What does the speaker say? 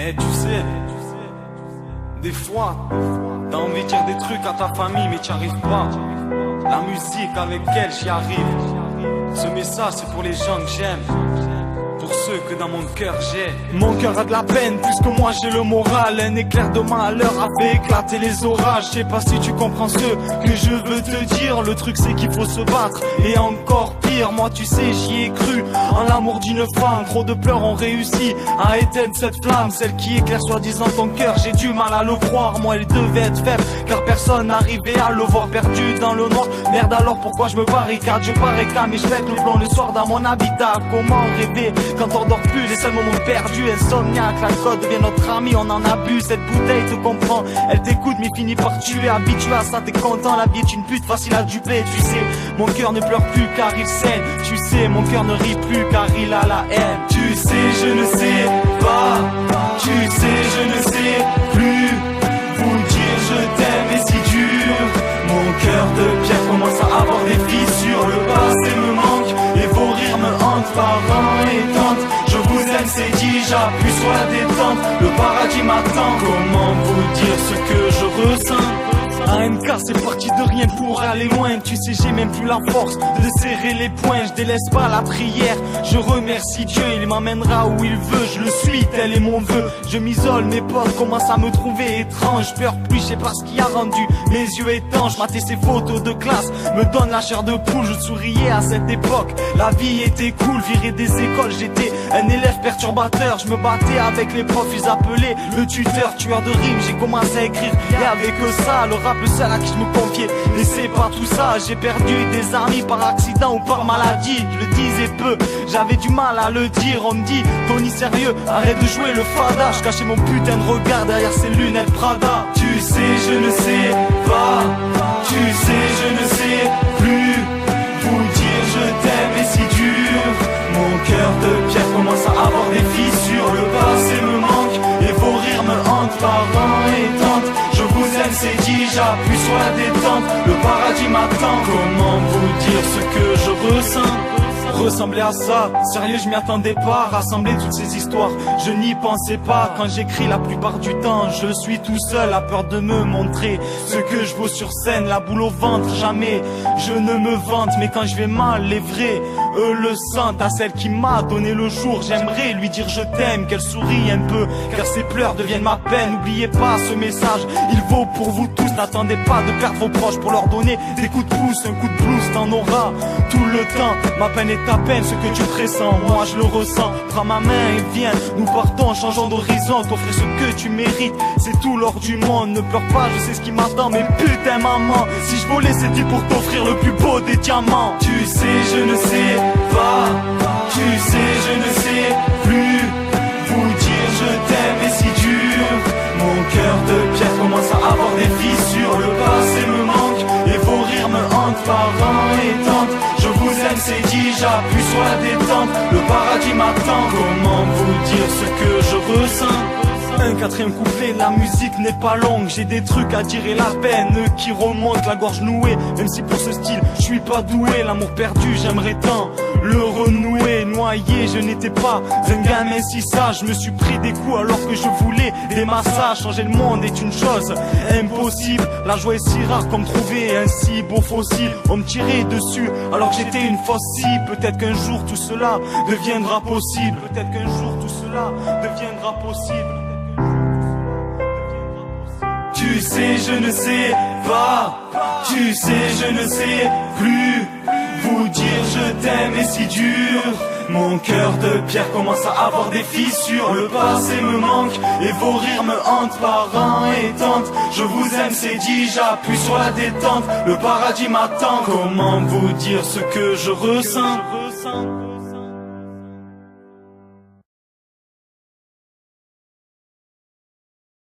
Eh tu sais, des fois, t'as envie de dire des trucs à ta famille mais t'y arrives pas. La musique avec elle j'y arrive. Ce message c'est pour les gens que j'aime, pour ceux que dans mon cœur j'ai. Mon cœur a de la peine puisque moi j'ai le moral. Un éclair de malheur a fait éclater les orages. Je sais pas si tu comprends ce que je veux te dire. Le truc c'est qu'il faut se battre et encore pire. Moi tu sais j'y ai cru en l'amour d'une femme. Trop de pleurs ont réussi à éteindre cette flamme, celle qui éclaire soi-disant ton cœur. J'ai du mal à le croire, moi elle devait être faible car personne n'arrivait à le voir perdu dans le noir. Merde alors pourquoi je me barricade, je barricade et je fais le plan le soir dans mon habitat. Comment rêver quand on dort plus, les seuls moments perdus. Insomniaque, l'alcool devient notre ami, on en abuse. Cette bouteille te comprend, elle t'écoute mais finit par tuer. Habitué à ça t'es content, la vie est une pute facile à duper. Tu sais, mon cœur ne pleure plus car il saigne. Tu sais, mon cœur ne rit plus car il a la haine. Tu sais, je ne sais pas. Tu sais, je ne sais plus vous dire je t'aime et si dur. Mon cœur de pierre commence à avoir des fissures. Le passé me manque et vos rires me hantent. Parents et tantes, je vous aime, c'est dit, j'appuie sur la détente. Le paradis m'attend, comment vous dire ce que je ressens? AMK c'est parti de rien pour aller loin. Tu sais j'ai même plus la force de serrer les poings. Je délaisse pas la prière, je remercie Dieu. Il m'emmènera où il veut, je le suis, tel est mon vœu. Je m'isole, mes potes commencent à me trouver étrange. Je pleure plus, je sais pas ce qui a rendu mes yeux étanches. Mater ces photos de classe me donne la chair de poule. Je souriais à cette époque, la vie était cool. Viré des écoles, j'étais un élève perturbateur. Je me battais avec les profs, ils appelaient le tuteur. Tueur de rimes, j'ai commencé à écrire et avec ça, le rap le seul à qui je me confiais. Et c'est pas tout ça, j'ai perdu des amis par accident ou par maladie. Je le disais peu, j'avais du mal à le dire. On me dit, Tony sérieux, arrête de jouer le fada. Je cachais mon putain de regard derrière ces lunettes Prada. Tu sais, je ne sais pas. Tu sais, je ne sais plus vous dire je t'aime et si dur. Mon cœur de pierre commence à avoir des fissures. Le passé me manque et vos rires me hantent. Parents et tantes, je vous aime, c'est dit, j'appuie sur la détente. Le paradis m'attend, comment vous dire ce que je ressens? Ressembler à ça, sérieux je m'y attendais pas. Rassembler toutes ces histoires, je n'y pensais pas. Quand j'écris la plupart du temps, je suis tout seul à peur de me montrer ce que je vaux sur scène. La boule au ventre, jamais je ne me vante. Mais quand je vais mal, les vrais, eux le sentent. À celle qui m'a donné le jour, j'aimerais lui dire je t'aime, qu'elle sourie un peu car ses pleurs deviennent ma peine. N'oubliez pas ce message, il vaut pour vous tous. N'attendez pas de perdre vos proches pour leur donner des coups de pouce. Un coup de blues, t'en auras tout le temps. Ma peine est ta peine, ce que tu pressens, moi je le ressens. Prends ma main et viens, nous partons, changeons d'horizon. T'offrir ce que tu mérites, c'est tout l'or du monde. Ne pleure pas, je sais ce qui m'attend, mais putain maman, si je volais c'était pour t'offrir le plus beau des diamants. Tu sais, je ne sais pas. Tu sais, je ne sais plus vous dire je t'aime et si dur. Mon cœur de pierre commence à avoir des fissures. Le passé me manque et vos rires me hantent. Parents et tantes, je vous aime, c'est dit, j'appuie sur la détente. Le paradis m'attend, comment vous dire ce que je ressens? Un quatrième couplet, la musique n'est pas longue. J'ai des trucs à dire et la peine qui remonte, la gorge nouée. Même si pour ce style, je suis pas doué. L'amour perdu, j'aimerais tant le renouer. Noyé, je n'étais pas un gamin si sage. Je me suis pris des coups alors que je voulais des massages. Changer le monde est une chose impossible. La joie est si rare comme trouver un si beau fossile. On me tirait dessus alors que j'étais une fossile. Peut-être qu'un jour tout cela deviendra possible. Peut-être qu'un jour tout cela deviendra possible. Tu sais, je ne sais pas. Tu sais, je ne sais plus vous dire je t'aime et si dur. Mon cœur de pierre commence à avoir des fissures. Le passé me manque et vos rires me hantent. Parents et tantes, je vous aime, c'est dit, j'appuie sur la détente. Le paradis m'attend, comment vous dire ce que je ressens?